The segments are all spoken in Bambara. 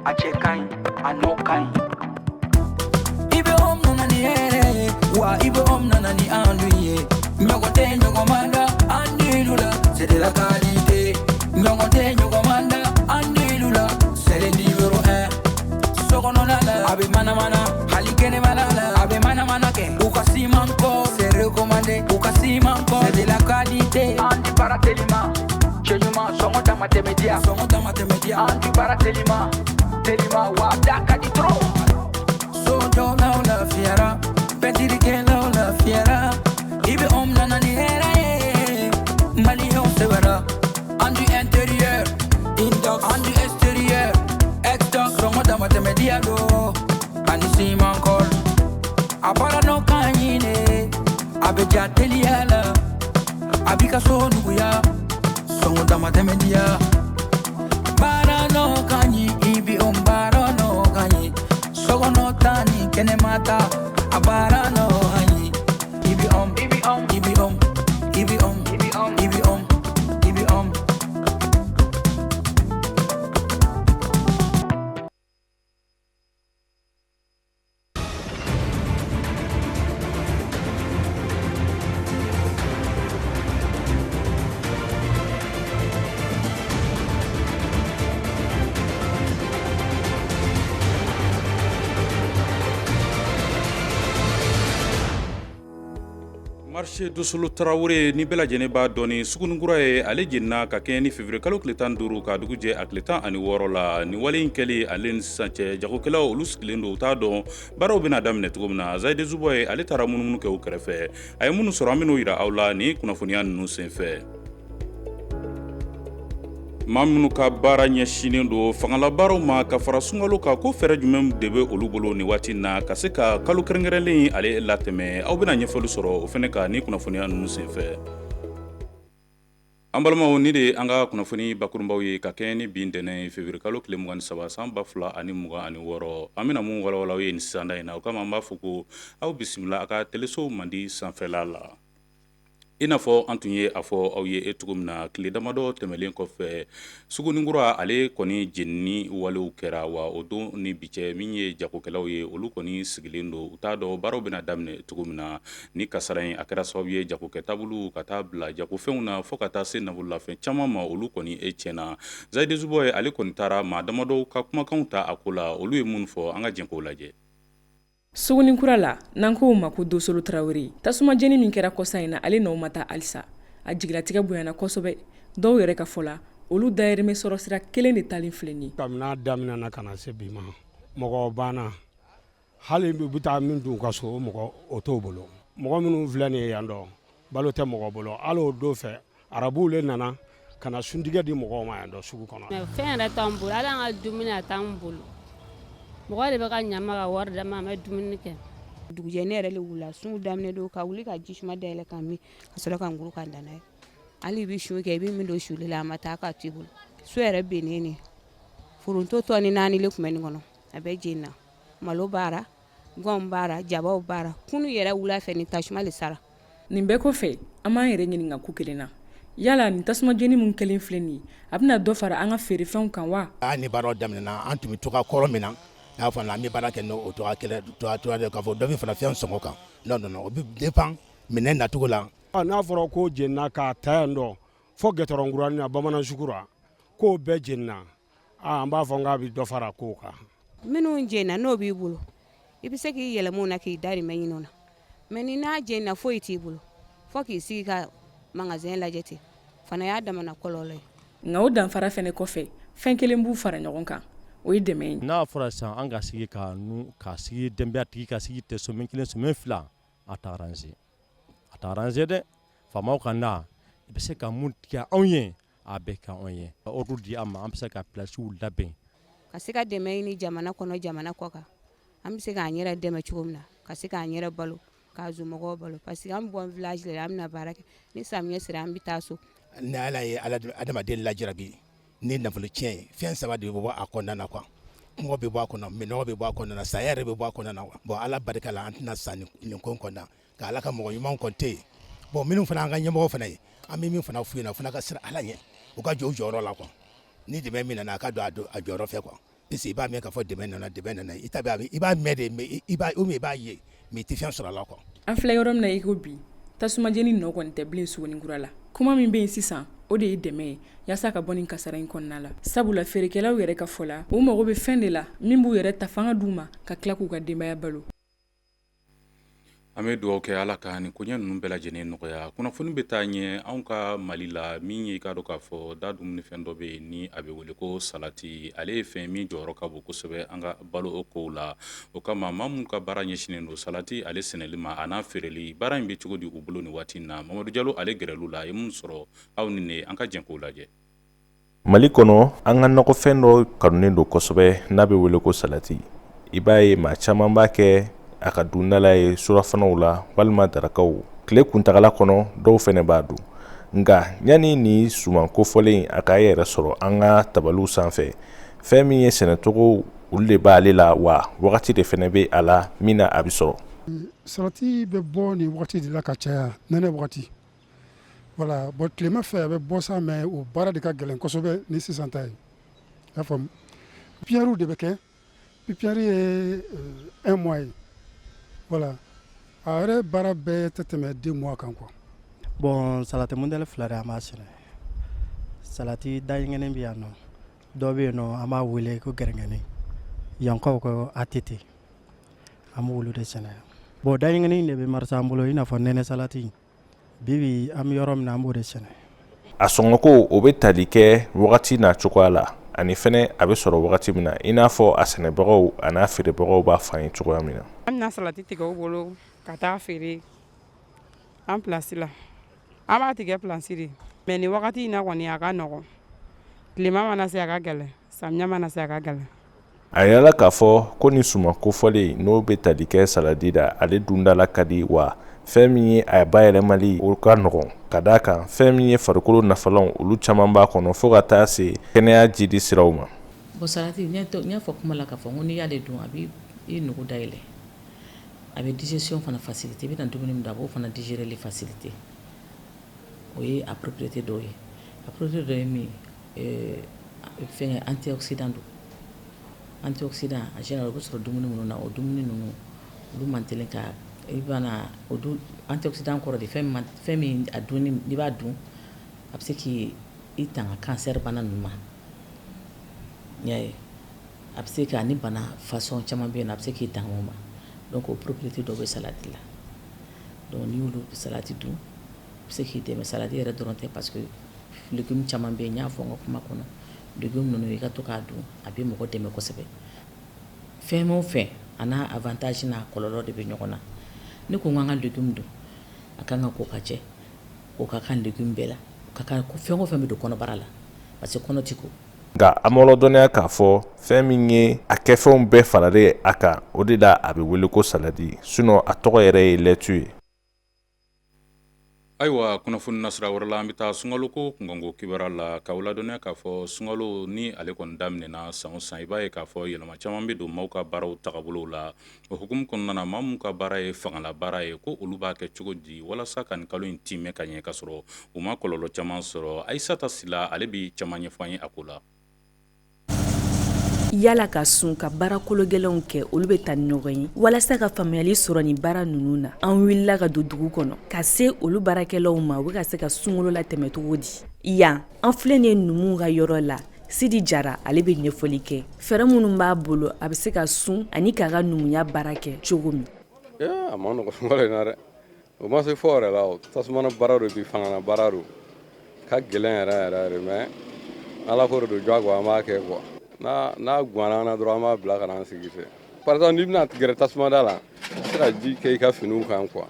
a cɛ ka ɲi a nɔ ka ɲi i bɛ om nana ni hɛrɛ ye wa i bɛ om nana ni an dun ye ɲɔgɔn tɛ ɲɔgɔn man da an dilu la c'est de la qualité ɲɔgɔn tɛ ɲɔgɔn man da an dilu la c'est le numéro 1 sokɔnɔna la a bɛ manamana hali kɛnɛmana la a bɛ manamana kɛ u ka siman kɔ c'est recommandé u ka siman kɔ c'est de la qualité an di baara telima cɛ ɲuman sɔngɔ dama tɛmɛ diya an di baara telima wa da ka di trop sojɔlaw lafiyara pɛntirikɛlaw lafiyara i bɛ om nana ni hɛrɛ ye maliyɛnw sɛbɛra an du intérieur indox an du extérieur exdox sɔngɔ dama tɛmɛ diya do ani siman kɔl a baara nɔ ka ɲi ne a bɛ ja teliya la a b'i ka so nuguya sɔngɔ dama tɛmɛ diya baara nɔ ka ɲi i bi om baara nɔ ka ɲi sɔgɔnɔ ta ni kɛnɛma ta a baara nɔ ka ɲi i bi om i bi om i bi om i bi om i bi om i bi om i bi om marché Dusulu Tarawele ni bɛɛ lajɛlen b'a dɔn ni sugunikura ye ale jenina ka kɛɲɛ ni février kalo tile 15 ka dugu jɛ a tile 16 la ni wale in kɛli ale ni sisan cɛ jagokɛlaw olu sigilen don u t'a dɔn baaraw bɛna daminɛ cogo min na Zayide Zubo ye ale taara munumunu kɛ u kɛrɛfɛ a ye minnu sɔrɔ an bɛn'o yira aw la ni kunnafoniya ninnu senfɛ maa minnu ka baara ɲɛsinen don fangalabaaraw ma ka fara sunkalo kan ko fɛɛrɛ jumɛn de bɛ olu bolo ni waati na ka se ka kalo kɛrɛnkɛrɛnlen ale latɛmɛ aw bɛna ɲɛfɔli sɔrɔ o fɛnɛ kan ni kunnafoniya ninnu senfɛ an balimaw ni de an ka kunnafoni bakurunbaw ye ka kɛɲɛ ni bi ntɛnɛn février kalo tile 23 san 2026 an bɛna mun walawala aw ye ni sisan da in na o kama an b'a fɔ ko aw bisimila a ka teleso mandi sanfɛla la i n'a fɔ an tun ye a fɔ aw ye cogo min na tile damadɔ tɛmɛlen kɔfɛ sugunikura ale kɔni jenini walew kɛra wa o don ni bi cɛ min ye jagokɛlaw ye olu kɔni sigilen don u t'a dɔn baaraw bɛna daminɛ cogo min na ni kasara in a kɛra sababu ye jagokɛ taabolo ka taa bila jagofɛnw na fɔ ka taa se nafololafɛn caman ma olu kɔni tiɲɛna Zayide Zubo ye ale kɔni taara maa damadɔ ka kumakanw ta a ko la olu ye mun fɔ an ka jɛn k'o lajɛ sugunikura la n'an ko ma ko Dusulu Tarawele tasuma jeni min kɛra kɔsa in na ale n'o ma taa halisa a jigilatigɛ bonyana kosɛbɛ dɔw yɛrɛ ka fɔ la olu dayirimɛ sɔrɔ sira kelen de talen filɛ ni kabini daminɛna ka na se bi ma mɔgɔ banna hali bɛ taa min dun ka so mɔgɔ o t'o bolo mɔgɔ minnu filɛ nin ye yan dɔ balo tɛ mɔgɔ bolo hali o don fɛ arabuw le nana ka na suntigɛ di mɔgɔw ma yan dɔ sugu kɔnɔ fɛn yɛrɛ t'an bolo hali an ka dumuni a t'an bolo mɔgɔ de bɛ ka ɲama ka wari d'a ma an bɛ dumuni kɛ dugujɛ ne yɛrɛ le wula sun daminɛ don ka wuli ka ji suma dayɛlɛ ka min ka sɔrɔ ka nguru ka dan n'a ye hali i bɛ su kɛ i bɛ min don suli la a ma taa ka to i bolo so yɛrɛ bennen ne foronto tɔ ni 4 le tun bɛ nin kɔnɔ a bɛ jeni na malo baara gɔn baara jabaw baara kunu yɛrɛ wula fɛ ni tasuma le sara nin bɛɛ kɔfɛ an b'an yɛrɛ ɲininka ko kelen na yala nin tasuma jeni mun kelen filɛ nin ye a bɛna dɔ fara an ka feerefɛnw kan wa ni baaraw daminɛna an tun bɛ to ka kɔrɔ min na n'a fɔ an bɛ baara kɛ n'o toga kelen de k'a fɔ dɔ bɛ fara fɛn sɔngɔ kan non o bɛ dépend minɛn nacogo la n'a fɔra ko jenina k'a ta yan dɔ fo gɛtɔrɔnkura ni bamanan sugura k'o bɛɛ jenina an b'a fɔ k'a bɛ dɔ fara k'o kan minnu jenina n'o b'i bolo i bɛ se k'i yɛlɛm'o na k'i darimɛ ɲini o na mais ni n'a jenina foyi t'i bolo fo k'i sigi ka magasin lajɛ ten fana y'a damana kɔlɔlɔ ye nka o danfara fɛnɛ kɔfɛ fɛn kelen b'u fara ɲɔgɔn kan o ye dɛmɛ ye n'a fɔra sisan an ka sigi ka sigi denbayatigi ka sigi tɛ sɔmɛ kelen sɔmɛ fila a t'a arranger dɛ faamaw ka na i bɛ se ka mun tigɛ anw ye a bɛ kɛ anw ye ordre di an ma an bɛ se ka placew labɛn ka se ka dɛmɛ ɲini jamana kɔnɔ jamana kɔ kan an bɛ se k'an yɛrɛ dɛmɛ cogo min na ka se k'an yɛrɛ balo k'a somɔgɔw balo parce que an bɔ village la an bɛna baara kɛ ni samiyɛ sera an bɛ taa so ni ala ye adamaden lajarabi ni nafolo tiɲɛ ye fɛn saba de bɛ bɔ a kɔnɔna na quoi kɔngɔ bɛ bɔ a kɔnɔ minɔgɔ bɛ bɔ a kɔnɔna saya yɛrɛ bɛ bɔ a kɔnɔna bon ala barika la an tɛna sa nin ko kɔnɔna ka ala ka mɔgɔ ɲumanw kɔni tɛ yen bon minnu fana an ka ɲɛmɔgɔ fana ye an bɛ min fana f'u ɲɛna o fana ka siran ala ɲɛ u ka jɔ u jɔyɔrɔ la quoi ni dɛmɛ min nana a ka don a jɔyɔrɔ fɛ quoi puisque i b'a mɛn k'a fɔ dɛmɛ nana i b'a mɛn de mais i b'a ye mais i tɛ fɛn sɔrɔ a la quoi. An filɛ yɔrɔ min na i ko bi tasuma jeni nɔ kɔni tɛ bilen Sogonikura la. Kuma min bɛ yen sisan o de ye dɛmɛ ye yaasa ka bɔ nin kasara in kɔnɔna la. Sabula feerekɛlaw yɛrɛ ka fɔ la u mago bɛ fɛn de la min b'u yɛrɛ ta fanga d'u ma ka tila k'u ka denbaya balo. An bɛ dugawu kɛ Ala ka nin koɲɛ ninnu bɛɛ lajɛlen nɔgɔya. Kunnafoni bɛ taa ɲɛ anw ka Mali la min ye i k'a dɔn k'a fɔ da dumunifɛn dɔ bɛ yen ni a bɛ wele ko salati. Ale ye fɛn min jɔyɔrɔ ka bon kosɛbɛ an ka balo kow la. O kama maa minnu ka baara ɲɛsinnen don salati ale sɛnɛli ma a n'a feereli baara in bɛ cogo di u bolo nin waati in na. Mamadu Jalo ale gɛrɛl'u la a ye mun sɔrɔ aw ni ne an ka jɛn k'o lajɛ. Mali kɔnɔ an ka nɔgɔfɛn dɔ kanunen don kosɛbɛ n'a bɛ wele ko salati. I b'a ye maa caman b'a kɛ a ka dundala ye surafanaw la walima darakaw. Tile kuntagala kɔnɔ dɔw fɛnɛ b'a dun. Nka yani ni suman kofɔlen a ka yɛrɛ sɔrɔ an ka tabaliw sanfɛ fɛn min ye sɛnɛcogo olu de b'ale la wa wagati de fɛnɛ bɛ a la min na a bɛ sɔrɔ. Salati bɛ bɔ ni wagati de la ka caya nɛnɛ wagati. Voilà, bon tilema fɛ a bɛ bɔ sa mais o baara de ka gɛlɛn kosɛbɛ ni sisan ta ye. I y'a faamu. Pipiniɛriw de bɛ kɛ. Pipiniɛri ye 1 mois ye. Voilà. A yɛrɛ baara bɛɛ tɛ tɛmɛ 2 mois kan quoi. Bon salati modèle 2 de an b'a sɛnɛ. Salati dayiŋɛnen bɛ yan nɔ. Dɔ bɛ yen nɔ an b'a wele ko gɛrɛngɛni. Yankaw ko ATT. An b'olu de sɛnɛ. Bon dayiŋɛnen de bɛ marché an bolo i n'a fɔ nɛnɛ salati. Bibi an bɛ yɔrɔ min na an b'o de sɛnɛ. A sɔngɔko o bɛ tali kɛ wagati n'a cogoya la ani fɛnɛ a bɛ sɔrɔ wagati min na i n'a fɔ a sɛnɛbagaw a n'a feerebagaw b'a fɔ an ye cogoya min na. An bɛna salati tigɛ u bolo ka taa feere an place la. An b'a tigɛ place de mais nin wagati in na kɔni a ka nɔgɔn. Tilema mana se a ka gɛlɛn samiya mana se a ka gɛlɛn. A yala k'a fɔ ko ni suman kofɔlen n'o bɛ tali kɛ saladi la ale dundala ka di wa fɛn min ye a bayɛlɛmali o ka nɔgɔn ka d'a kan fɛn min ye farikolo nafalanw olu caman b'a kɔnɔ fo ka taa se kɛnɛya jidi siraw ma. Bon salati n y'a fɔ kuma la k'a fɔ ko n'i y'ale dun a bɛ i nugu dayɛlɛ a bɛ digestion fana facilité i bɛ na dumuni min dun a b'o fana digéreli facilité o ye a propriété dɔw ye a propriété dɔ ye min fɛn antioxydant don antioxydant en général o bɛ sɔrɔ dumuni minnu na o dumuni ninnu olu man teli ka i bana o dun antioxydant kɔrɔ de fɛn min a dunni n'i b'a dun a bɛ se k'i tanga cancer bana ninnu ma i y'a ye a bɛ se ka ni bana façon caman bɛ yen nɔ a bɛ se k'i tanga o ma donc o propriété dɔ bɛ salati la donc n'i y'olu salati dun a bɛ se k'i dɛmɛ salati yɛrɛ dɔrɔn tɛ parce que légumes caman bɛ yen n y'a fɔ n ka kuma kɔnɔ légumes ninnu i ka to k'a dun a bɛ mɔgɔ dɛmɛ kosɛbɛ fɛn o fɛn a n'a avantage n'a kɔlɔlɔ de bɛ ɲɔgɔn na ne ko n k'an ka légumes dun a kan ka ko ka jɛ o ka kan légumes bɛɛ la ka kan fɛn o fɛn bɛ don kɔnɔbara la parce que kɔnɔ ti ko. Nka an b'aw ladɔnniya k'a fɔ fɛn min ye a kɛfɛnw bɛɛ faralen a kan o de la a bɛ wele ko saladi sinon a tɔgɔ yɛrɛ ye lɛtu ye. Ayiwa kunnafoni nasira wɛrɛ la an bɛ taa sungaloko kunkanko kibaruya la k'aw ladɔnniya k'a fɔ sunkalo ni ale kɔni daminɛna san o san i b'a ye k'a fɔ yɛlɛma caman bɛ don maaw ka baaraw tagabolow la o hukumu kɔnɔna na maa minnu ka baara ye fangala baara ye ko olu b'a kɛ cogo di walasa ka nin kalo in timɛ ka ɲɛ ka sɔrɔ u ma kɔlɔlɔ caman sɔrɔ Ayisata Sila ale bɛ caman ɲɛfɔ an ye a ko la. Yala ka sun ka baara kologɛlɛnw kɛ olu bɛ taa ni ɲɔgɔn ye walasa ka faamuyali sɔrɔ ni baara ninnu na an wulila ka don dugu kɔnɔ ka se olu baarakɛlaw ma u bɛ ka se ka sunkalo la tɛmɛ cogo di yan an filɛ ni numuw ka yɔrɔ la Sidi Jara ale bɛ ɲɛfɔli kɛ fɛɛrɛ minnu b'a bolo a bɛ se ka sun ani k'a ka numuya baara kɛ cogo min. A ma nɔgɔn wala in na dɛ o ma se fɔ yɛrɛ la o tasumana baara do bi fangana baara do ka gɛlɛn yɛrɛ yɛrɛ mais ala ko do jago an b'a kɛ quoi. n'a guana na dɔrɔn an b'a bila ka na an sigi fɛ par exemple n'i bɛna gɛrɛ tasumada la i bɛ se ka ji kɛ i ka finiw kan quoi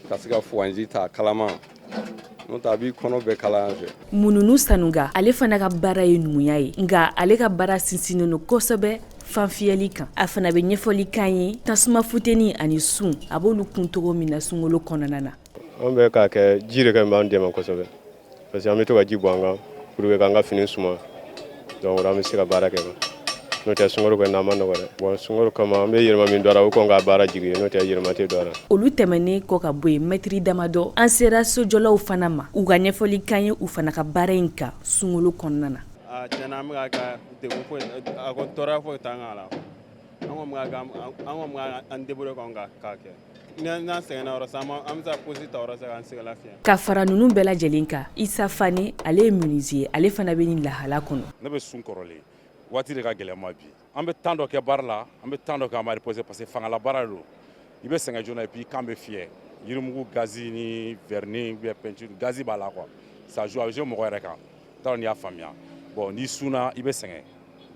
ka se ka fuganji ta kalama n'o tɛ a b'i kɔnɔ bɛɛ kala yan fɛ. Mununu Sanuga ale fana ka baara ye numuya ye nka ale ka baara sinsinnen don kosɛbɛ fanfiyɛli kan a fana bɛ ɲɛfɔli k'an ye tasuma futeni ani sun a b'olu kun cogo min na sunkalo kɔnɔna na. An bɛ k'a kɛ ji de kan b'an dɛmɛ kosɛbɛ parce que an bɛ to ka ji bɔ an kan pour que k'an ka fini suma. Donc an bɛ se ka baara kɛ n'o tɛ sunkalo kɔni n'a ma nɔgɔ dɛ bon sunkalo kama an bɛ yɛlɛma min dɔra o kɔn ka baara jigin n'o tɛ yɛlɛma tɛ dɔra. Olu tɛmɛnen kɔ ka bɔ yen mɛtiri damadɔ an sera sojɔlaw fana ma u ka ɲɛfɔli k'an ye u fana ka baara in kan sunkalo kɔnɔna na. la tiɲɛna an bɛ ka degun foyi a ko tɔɔrɔya foyi t'an kan la an kɔni bɛ an débrouiller k'a kɛ n'an sɛgɛnna yɔrɔ san an bɛ se ka pause ta yɔrɔ se k'an sɛgɛn lafiya. Ka fara ninnu bɛɛ lajɛlen kan Isa Fane ale ye menuisier ale fana bɛ nin lahala kɔnɔ. Ne bɛ sun kɔrɔlen waati de ka gɛlɛn ma bi an bɛ temps dɔ kɛ baara la an bɛ temps dɔ kɛ an b'a reposer parce que fangala baara don i bɛ sɛgɛn joona et puis kan bɛ fiyɛ yirimugu gazi ni vernis ou peinture gazi b'a la quoi ça joue a bɛ jouer mɔgɔ yɛrɛ kan t'a dɔn n'i y'a faamuya bon n'i sunna i bɛ sɛgɛn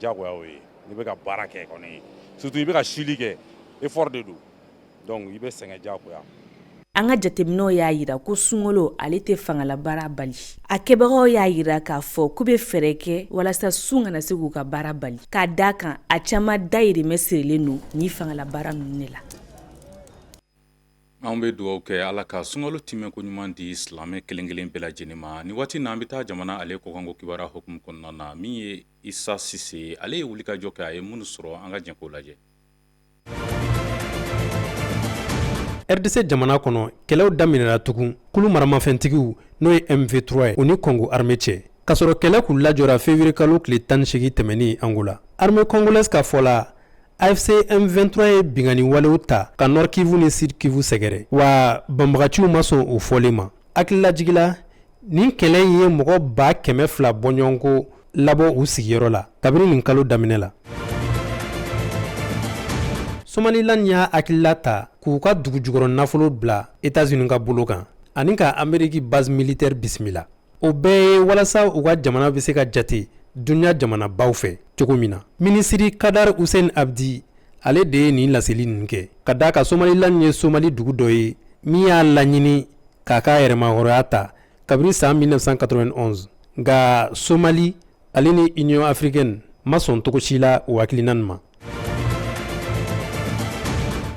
diyagoya o ye n'i bɛ ka baara kɛ kɔni surtout i bɛ ka sili kɛ effort de don donc i bɛ sɛgɛn diyagoya. An ka jateminɛw y'a yira ko sunkalo ale tɛ fangala baara bali. A kɛbagaw y'a yira k'a fɔ k'u bɛ fɛɛrɛ kɛ walasa sun kana se k'u ka baara bali. K'a d'a kan a caman dayirimɛ sirilen don ni fangala baara ninnu de la. An bɛ dugawu kɛ Ala ka sunkalo timɛko ɲuman di silamɛ kelen-kelen bɛɛ lajɛlen ma. Ni waati na an bɛ taa jamana ale kɔkanko kibaruya hukumu kɔnɔna na min ye Isa Sise ale ye wulikajɔ kɛ a ye minnu sɔrɔ an ka jɛ k'o lajɛ. RDC jamana kɔnɔ kɛlɛw daminɛra tugun kulu maramafɛntigiw n'o ye MV3 o ni Congo armée cɛ ka sɔrɔ kɛlɛ k'u lajɔra février kalo tile 18 tɛmɛni Angola. Armée congolaise ka fɔ la AFC M23 ye bingani walew ta ka Nord Kivu ni Sud Kivu sɛgɛrɛ wa banbagaciw ma sɔn o fɔlen ma. Hakililajigila nin kɛlɛ in ye mɔgɔ 200,000 bɔɲɔgɔnko labɔ u sigiyɔrɔ la kabini nin kalo daminɛ la. Somaliland y'a hakilila ta k'u ka dugu jukɔrɔ nafolo bila États-Unis ka bolo kan ani ka Amérique base militaire bisimila. O bɛɛ ye walasa u ka jamana bɛ se ka jate dunuya jamanabaw fɛ cogo min na. Minisiri Kadar Hussein Abdi ale de ye nin laseli ninnu kɛ ka d'a kan Somaliland ye Somali dugu dɔ ye min y'a laɲini k'a ka yɛrɛmahɔrɔya ta kabini san 1991 nka Somali ale ni Union africaine ma sɔn cogo si la o hakilina nin ma.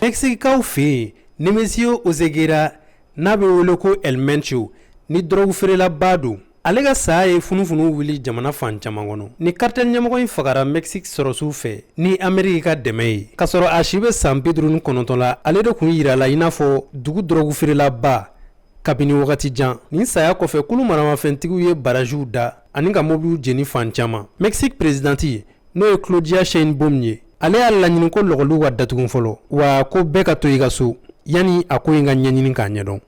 Mexicaw fɛ Nemesio Oseguera n'a bɛ wele ko El Mencho ni drogue feerelaba don ale ka saya ye funufunu wuli jamana fan caman kɔnɔ ni cartel ɲɛmɔgɔ in fagara Mexique sɔrɔsiw fɛ ni Amérique ka dɛmɛ ye ka sɔrɔ a si bɛ san 59 la ale de kun yirala i n'a fɔ dugu drogue feerelaba kabini wagati jan nin saya kɔfɛ kulu maramafɛntigiw ye barajiw da ani ka mobiliw jeni fan caman. Mexique présidenti n'o ye Claudia Sheinbaum ye ale y'a laɲini ko lɔgɔliw ka datugun fɔlɔ wa ko bɛɛ ka to i ka so yanni a ko in ka ɲɛɲini k'a ɲɛdɔn.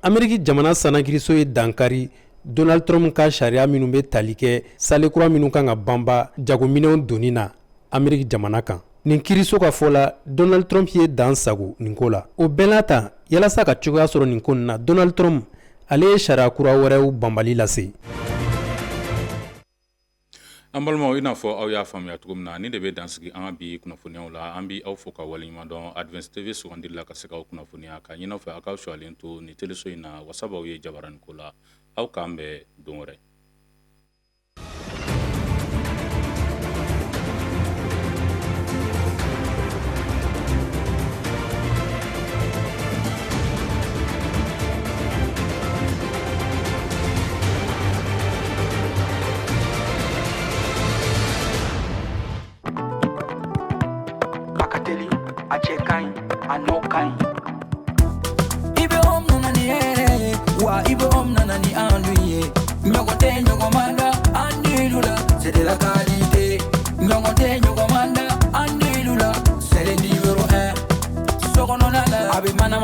Amérique jamana sanakiriso ye dankari Donald Trump ka sariya minnu bɛ tali kɛ salekura minnu kan ka banba jagominɛw donni na Amérique jamana kan. Nin kiriso ka fɔ la Donald Trump ye dan sago nin ko la. O bɛɛ la ta yalasa ka cogoya sɔrɔ nin ko nin na Donald Trump ale ye sariya kura wɛrɛw banbali lase. An balimaw i n'a fɔ aw y'a faamuya cogo min na ni de bɛ dansigi an ka bi kunnafoniyaw la an bi aw fo ka waleɲuman dɔn Advance TV sugandili la ka se k'aw kunnafoniya ka ɲin'aw fɛ aw k'aw suwalen to ni teleso in na wasabaw ye jabarani ko la aw k'an bɛn don wɛrɛ. Ibe om nani wa ibe om nani anduye nyogote nyogomanda andilula c'est de la qualité nyogote nyogomanda andilula c'est le numéro 1 sokononala abe mana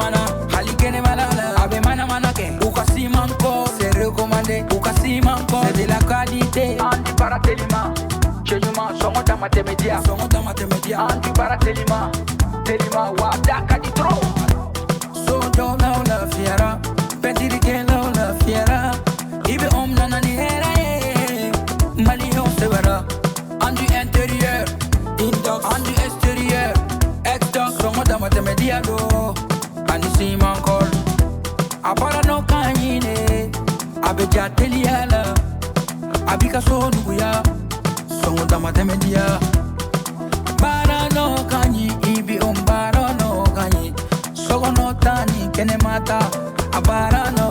halikene malala abe mana ke ukasimanko c'est recommandé ukasimanko c'est de la qualité anti paratelima chenyuma songo matematia anti paratelima telima wa daka di tro so do la fiera petiri ke la fiera ibe om nana ni hera mali ho severa andu intérieur indox andu extérieur exdox songo da matemedia do ani siman kol apara no kanyine abeja teliala abika so nuya songo da matemedia bara no kanyi ibi ombara no kanyi sogo no tani kene mata abara no